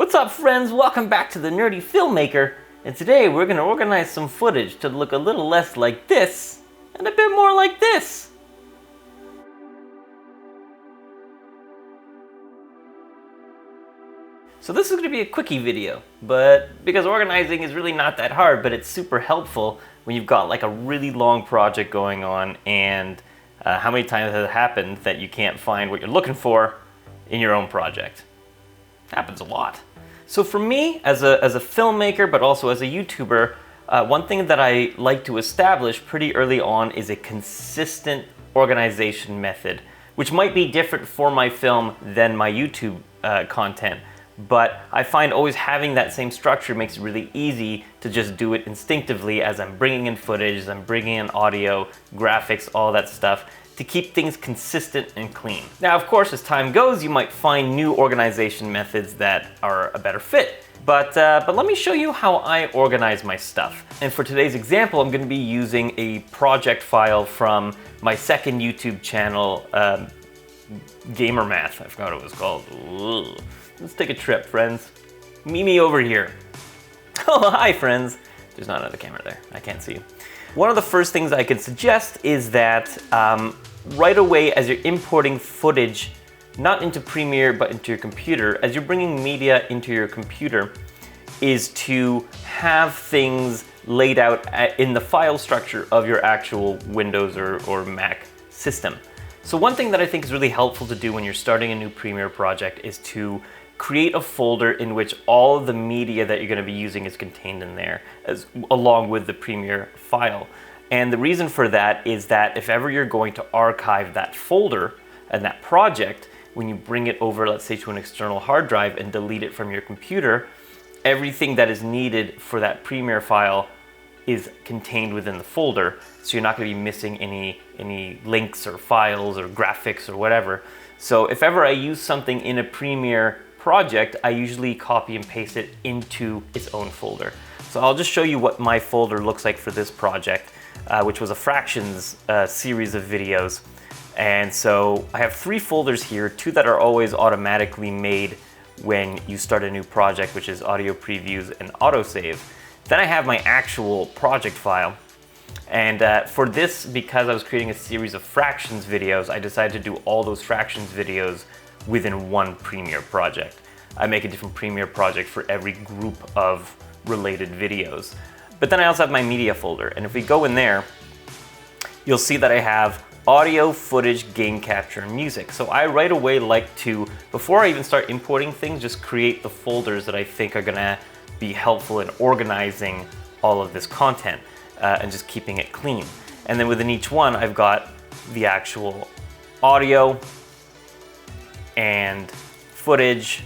What's up, friends? Welcome back to the Nerdy Filmmaker, and today we're going to organize some footage to look a little less like this and a bit more like this. So this is going to be a quickie video, but because organizing is really not that hard, but it's super helpful when you've got like a really long project going on, and how many times has it happened that you can't find what you're looking for in your own project? Happens a lot. So for me, as a filmmaker, but also as a YouTuber, one thing that I like to establish pretty early on is a consistent organization method, which might be different for my film than my YouTube content. But I find always having that same structure makes it really easy to just do it instinctively as I'm bringing in footage, as I'm bringing in audio, graphics, all that stuff, to keep things consistent and clean. Now, of course, as time goes, you might find new organization methods that are a better fit. But let me show you how I organize my stuff. And for today's example, I'm going to be using a project file from my second YouTube channel, Gamer Math. I forgot what it was called. Ugh. Let's take a trip, friends. Meet me over here. Oh, hi, friends. There's not another camera there. I can't see you. One of the first things I can suggest is that right away, as you're importing footage, not into Premiere, but into your computer, as you're bringing media into your computer, is to have things laid out in the file structure of your actual Windows or Mac system. So one thing that I think is really helpful to do when you're starting a new Premiere project is to create a folder in which all of the media that you're going to be using is contained in there, along with the Premiere file. And the reason for that is that if ever you're going to archive that folder and that project, when you bring it over, let's say, to an external hard drive and delete it from your computer, everything that is needed for that Premiere file is contained within the folder, so you're not going to be missing any links or files or graphics or whatever. So if ever I use something in a Premiere project, I usually copy and paste it into its own folder. So I'll just show you what my folder looks like for this project, which was a fractions series of videos. And so I have 3 folders here, 2 that are always automatically made when you start a new project, which is audio previews and autosave. Then I have my actual project file. And for this, because I was creating a series of fractions videos, I decided to do all those fractions videos within one Premiere project. I make a different Premiere project for every group of related videos. But then I also have my media folder, and if we go in there, you'll see that I have audio, footage, gain capture, and music. So I right away like to, before I even start importing things, just create the folders that I think are gonna be helpful in organizing all of this content and just keeping it clean. And then within each one, I've got the actual audio and footage,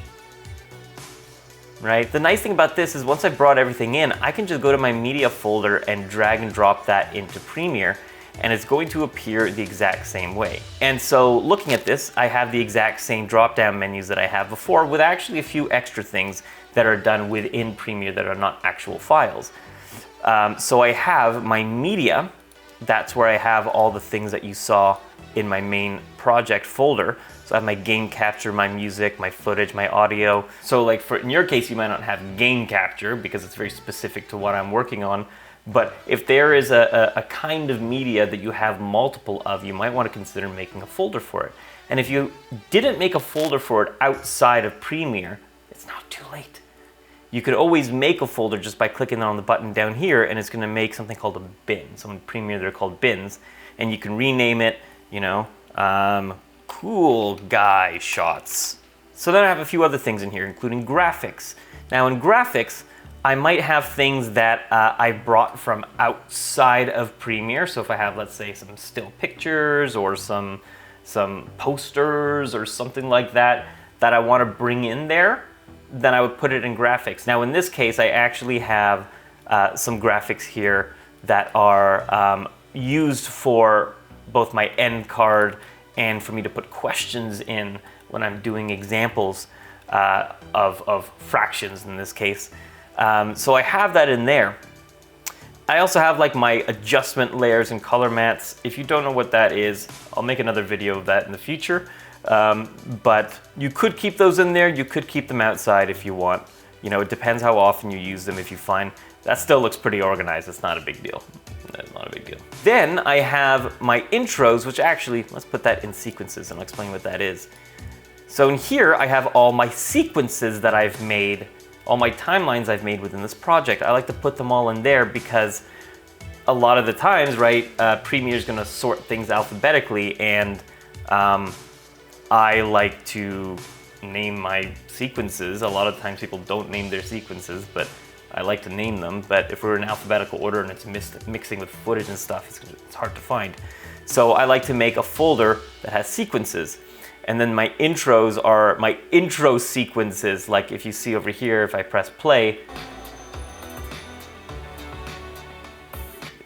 right? The nice thing about this is once I've brought everything in, I can just go to my media folder and drag and drop that into Premiere, and it's going to appear the exact same way. And so looking at this, I have the exact same drop-down menus that I have before, with actually a few extra things that are done within Premiere that are not actual files. So I have my media. That's where I have all the things that you saw in my main project folder. So I have my gain capture, my music, my footage, my audio. So like in your case, you might not have gain capture because it's very specific to what I'm working on. But if there is a kind of media that you have multiple of, you might want to consider making a folder for it. And if you didn't make a folder for it outside of Premiere, it's not too late. You could always make a folder just by clicking on the button down here, and it's going to make something called a bin. So in Premiere, they're called bins, and you can rename it, you know, cool guy shots. So then I have a few other things in here, including graphics. Now in graphics, I might have things that I brought from outside of Premiere. So if I have, let's say, some still pictures or some posters or something like that that I want to bring in there, then I would put it in graphics. Now in this case, I actually have some graphics here that are used for both my end card and for me to put questions in when I'm doing examples of fractions in this case. So I have that in there. I also have like my adjustment layers and color mats. If you don't know what that is, I'll make another video of that in the future. But you could keep those in there. You could keep them outside if you want. You know, it depends how often you use them. If you find that still looks pretty organized, it's not a big deal. That's not a big deal. Then I have my intros, which actually, let's put that in sequences and I'll explain what that is. So in here, I have all my sequences that I've made, all my timelines I've made within this project. I like to put them all in there because a lot of the times, right, Premiere is gonna sort things alphabetically, and I like to name my sequences. A lot of times people don't name their sequences, but I like to name them. But if we're in alphabetical order and it's mixing with footage and stuff, it's hard to find. So I like to make a folder that has sequences. And then my intros are my intro sequences. Like if you see over here, if I press play,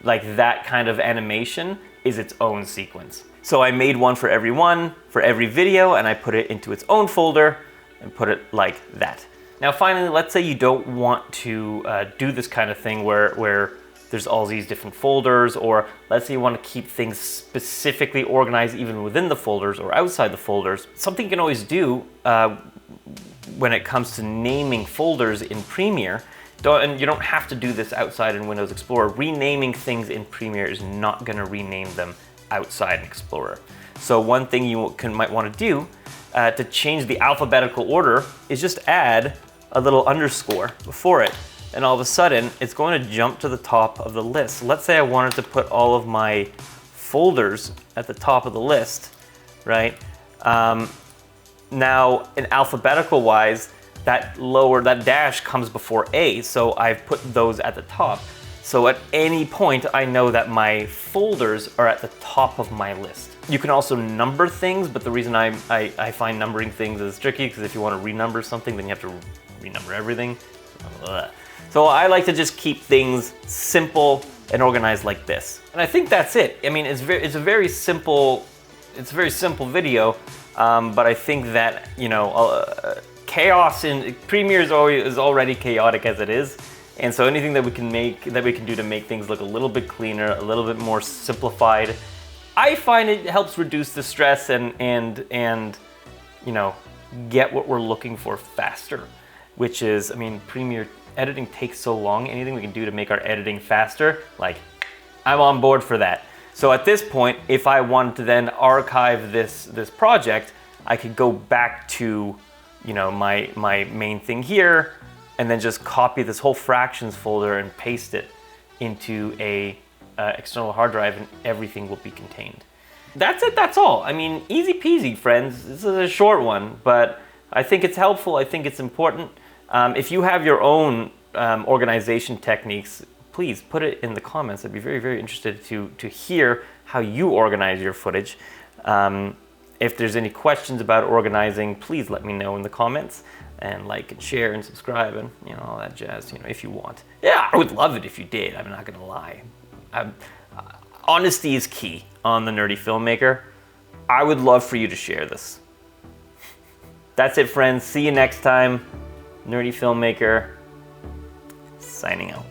like that kind of animation is its own sequence. So I made one, for every video, and I put it into its own folder and put it like that. Now finally, let's say you don't want to do this kind of thing where there's all these different folders, or let's say you want to keep things specifically organized even within the folders or outside the folders. Something you can always do when it comes to naming folders in Premiere, and you don't have to do this outside in Windows Explorer. Renaming things in Premiere is not going to rename them outside in Explorer. So one thing you might want to do to change the alphabetical order is just add a little underscore before it, and all of a sudden it's going to jump to the top of the list. So let's say I wanted to put all of my folders at the top of the list, right? Now in alphabetical wise, that dash comes before A, so I've put those at the top. So at any point, I know that my folders are at the top of my list. You can also number things, but the reason I find numbering things is tricky, because if you want to renumber something, then you have to renumber everything. So I like to just keep things simple and organized like this. And I think that's it. I mean, it's a very simple video, but I think that, you know, chaos in Premiere is already chaotic as it is. And so anything that we can do to make things look a little bit cleaner, a little bit more simplified, I find it helps reduce the stress and you know, get what we're looking for faster, which is, I mean, Premiere editing takes so long. Anything we can do to make our editing faster, like, I'm on board for that. So at this point, if I wanted to then archive this project, I could go back to, you know, my main thing here, and then just copy this whole fractions folder and paste it into a external hard drive, and everything will be contained. That's it, that's all. I mean, easy peasy, friends. This is a short one, but I think it's helpful. I think it's important. If you have your own organization techniques, please put it in the comments. I'd be very, very interested to hear how you organize your footage. If there's any questions about organizing, please let me know in the comments, and like and share and subscribe and, you know, all that jazz, you know, if you want. Yeah, I would love it if you did. I'm not gonna lie. Honesty is key on The Nerdy Filmmaker. I would love for you to share this. That's it, friends. See you next time. Nerdy Filmmaker, signing out.